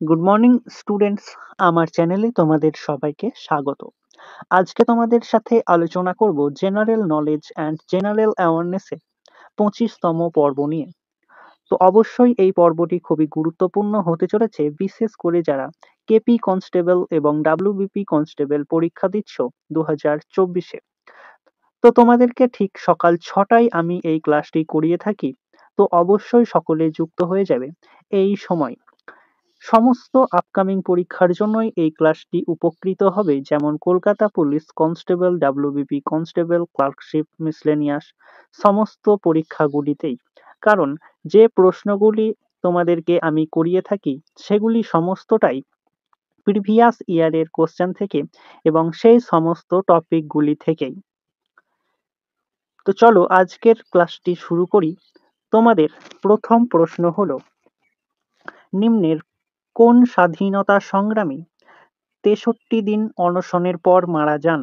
Good morning students, আমার চ্যানেলে তোমাদের সবাইকে স্বাগত। আজকে তোমাদের সাথে আলোচনা করব জেনারেল নলেজ অ্যান্ড জেনারেল অ্যাওয়ারনেসে 25তম পর্ব নিয়ে। তো অবশ্যই এই পর্বটি খুবই গুরুত্বপূর্ণ হতে চলেছে, বিশেষ করে যারা কেপি কনস্টেবল এবং ডাব্লিউবিপি কনস্টেবল পরীক্ষা দিচ্ছ 2024-এ। তো তোমাদেরকে ঠিক সকাল 6টায় আমি এই ক্লাসটি করিয়ে থাকি। তো অবশ্যই সকলে যুক্ত হয়ে যাবে এই সময়। সমস্ত আপকামিং পরীক্ষার জন্যই এই ক্লাসটি উপকৃত হবে, যেমন Kolkata police constable, WBP constable, clerkship, miscellaneous সমস্ত পরীক্ষাগুলিতেই। কারণ যে প্রশ্নগুলি তোমাদেরকে আমি করিয়ে থাকি সেগুলি সমস্তটাই প্রিভিয়াস ইয়ারের কোশ্চেন থেকে এবং সেই সমস্ত টপিকগুলি থেকেই। তো চলো আজকের ক্লাসটি শুরু করি। তোমাদের প্রথম প্রশ্ন হলো, নিম্নের কোন স্বাধীনতা সংগ্রামী 63 দিন অনশনের পর মারা যান?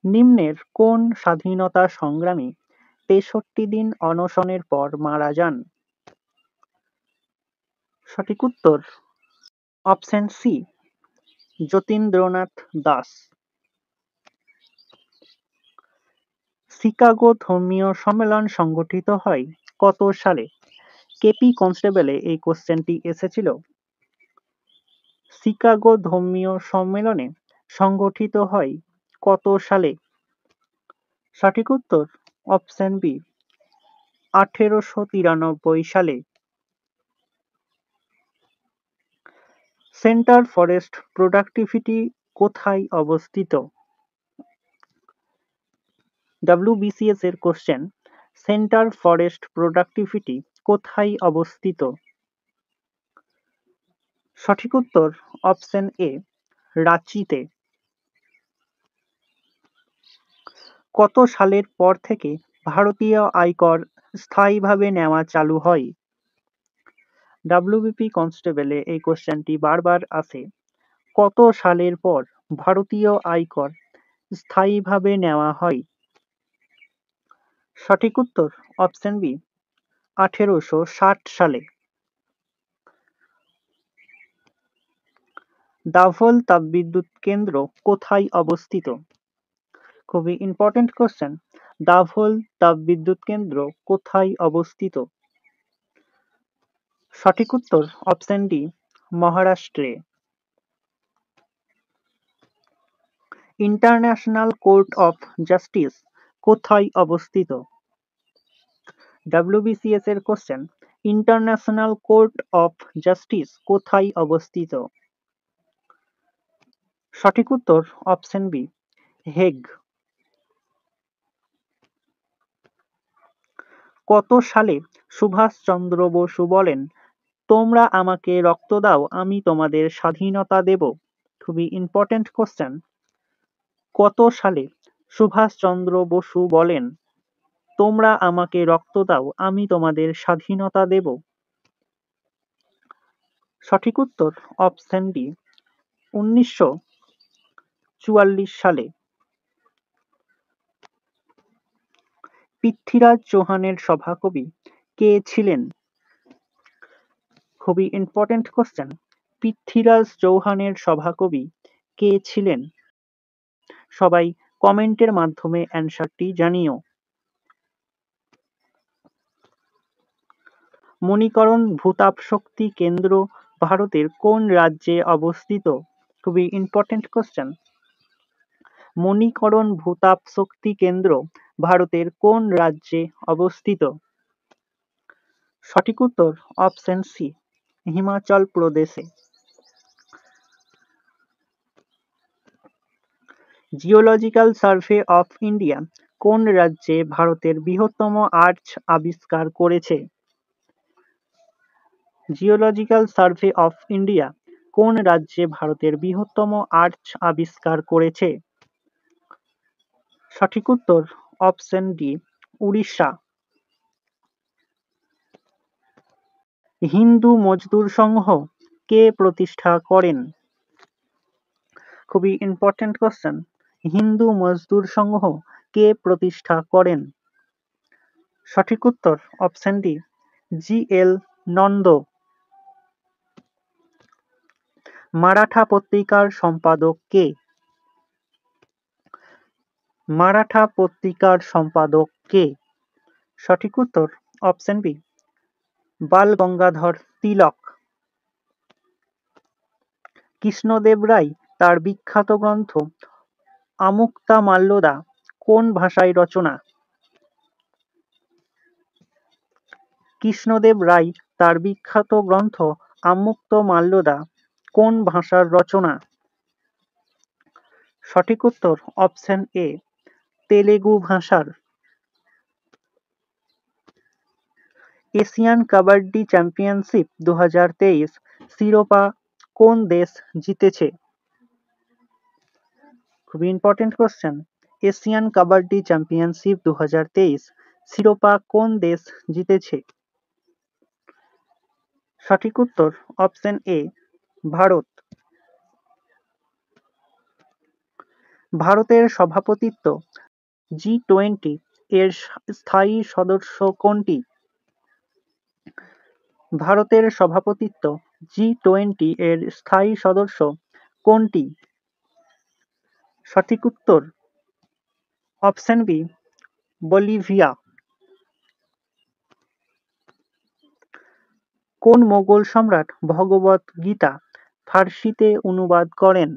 নিম্নের কোন স্বাধীনতা সংগ্রামী 63 দিন অনশনের পর মারা যান? সঠিক উত্তর option C, Jatindranath Das. Chicago ধর্মীয় সম্মেলন সংগঠিত হয় কত সালে? কেপি কনস্টেবলে এই কোশ্চেনটি এসেছিল। শিকাগো ধর্মীয় সম্মেলনে সংগঠিত হয় কত সালে? সঠিক উত্তর অপশন বি, 1893 সালে। সেন্টার ফরেস্ট প্রোডাক্টিভিটি কোথায় অবস্থিত? ডাব্লিউবিসিএস এর কোশ্চেন, সেন্টার ফরেস্ট প্রোডাক্টিভিটি কোথায় অবস্থিত? সঠিক উত্তর অপশন এ, রাঁচিতে। কত সালের পর থেকে ভারতীয় আয়কর স্থায়ীভাবে নেওয়া চালু হয়? ডাব্লিউবিপি কনস্টেবলে এই কোশ্চেনটি বারবার আসে। কত সালের পর ভারতীয় আয়কর স্থায়ীভাবে নেওয়া হয়? সঠিক উত্তর অপশন বি, 1860 সালে। দাভোল তাপবিদ্যুৎ কেন্দ্র কোথায় অবস্থিত? খুবই ইম্পর্টেন্ট কোশ্চেন। দাভোল তাপবিদ্যুৎ কেন্দ্র কোথায় অবস্থিত? সঠিক উত্তর অপশন ডি, মহারাষ্ট্রে। ইন্টারন্যাশনাল কোর্ট অফ জাস্টিস কোথায় অবস্থিত? ডাব্লিউবিসিএস এর question, international court of justice কোথায় অবস্থিত? সঠিক উত্তর অপশন বি, হেগ। কত সালে সুভাষচন্দ্র বসু বলেন, তোমরা আমাকে রক্ত দাও, আমি তোমাদের স্বাধীনতা দেব? খুবই ইম্পর্টেন্ট কোশ্চেন। কত সালে সুভাষচন্দ্র বসু বলেন, তোমরা আমাকে রক্ত দাও, আমি তোমাদের স্বাধীনতা দেব? সঠিক উত্তর অপশন ডি, 1944 সালে। পৃথ্বীরাজ চৌহানের সভাকবি কে ছিলেন? খুবই ইম্পর্টেন্ট কোশ্চেন। পৃথ্বীরাজ চৌহানের সভাকবি কে ছিলেন? সবাই কমেন্টের মাধ্যমে অ্যান্সারটি জানিও। মণিকরণ ভূতাপ শক্তি কেন্দ্র ভারতের কোন রাজ্যে অবস্থিত? খুবই ইম্পর্টেন্ট কোশ্চেন। মণিকরণ ভূতাপ শক্তি কেন্দ্র ভারতের কোন রাজ্যে অবস্থিত? সঠিক উত্তর অপশন সি, হিমাচল প্রদেশে। জিওলজিক্যাল সার্ভে অফ ইন্ডিয়া কোন রাজ্যে ভারতের বৃহত্তম আর্চ আবিষ্কার করেছে? জিওলজিক্যাল সার্ভে অফ ইন্ডিয়া কোন রাজ্যে ভারতের বৃহত্তম আর্চ আবিষ্কার করেছে? সঠিক উত্তর অপশন ডি, উড়িষ্যা। হিন্দু মজদুর সংঘ কে প্রতিষ্ঠা করেন? খুবই ইম্পর্টেন্ট কোশ্চেন। হিন্দু মজদুর সংঘ কে প্রতিষ্ঠা করেন? সঠিক উত্তর অপশন ডি, জি এল নন্দ। মারাঠা পত্রিকার সম্পাদক কে? মারাঠা পত্রিকার সম্পাদক কে? সঠিক উত্তর অপশন বি, বাল গঙ্গাধর তিলক। কৃষ্ণদেব রায় তার বিখ্যাত গ্রন্থ আমুক্তামাল্যদা কোন ভাষায় রচনা? কৃষ্ণদেব রায় তার বিখ্যাত গ্রন্থ আমুক্তমাল্যদা কোন ভাষার রচনা? সঠিক উত্তর অপশন এ, তেলেগু ভাষার। এশিয়ান কাবাডি চ্যাম্পিয়নশিপ 2023 শিরোপা কোন দেশ জিতেছে? খুবই important question. Asian kabaddi championship 2023 শিরোপা কোন দেশ জিতেছে? সঠিক উত্তর অপশন এ, ভারত। ভারতের সভাপতিত্ব G20 এর স্থায়ী সদস্য কোনটি? ভারতের সভাপতিত্ব G20 এর স্থায়ী সদস্য কোনটি? সঠিক উত্তর অপশন বি, বলিভিয়া। কোন মোগল সম্রাট ভগবত গীতা ফার্সিতে অনুবাদ করেন?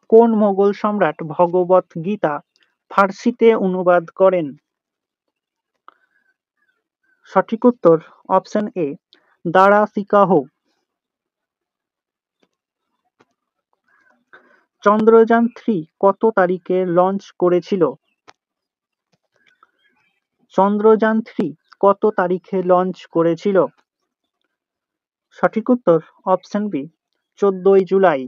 কোন মোগল সম্রাট ভগবত গীতা ফার্সিতে অনুবাদ করেন? সঠিক উত্তর অপশন এ, দারা শিকাহো। চন্দ্রযান 3 কত তারিখে লঞ্চ করেছিল? চন্দ্রযান 3 কত তারিখে লঞ্চ করেছিল? সঠিক উত্তর অপশন বি, 14 জুলাই।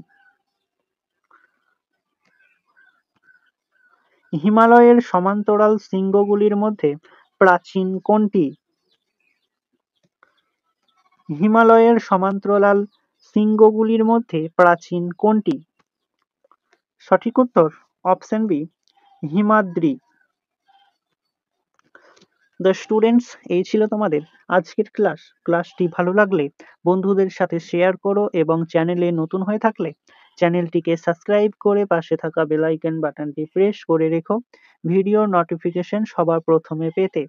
হিমালয়ের সমান্তরাল শৃঙ্গগুলির মধ্যে প্রাচীন কোনটি? হিমালয়ের সমান্তরাল শৃঙ্গগুলির মধ্যে প্রাচীন কোনটি? সঠিক উত্তর অপশন বি, হিমাদ্রি। স্টুডেন্টস, এই ছিল তোমাদের আজকের ক্লাসটি ভালো লাগলে বন্ধুদের সাথে শেয়ার করো এবং চ্যানেলে নতুন হয়ে থাকলে চ্যানেলটিকে সাবস্ক্রাইব করে পাশে থাকা বেল আইকন বাটনটি প্রেস করে রেখো ভিডিওর নোটিফিকেশন সবার প্রথমে পেতে।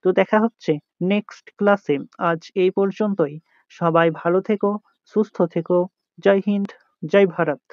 তো দেখা হচ্ছে নেক্সট ক্লাসে। আজ এই পর্যন্তই। সবাই ভালো থেকো, সুস্থ থেকো। জয় হিন্দ, জয় ভারত।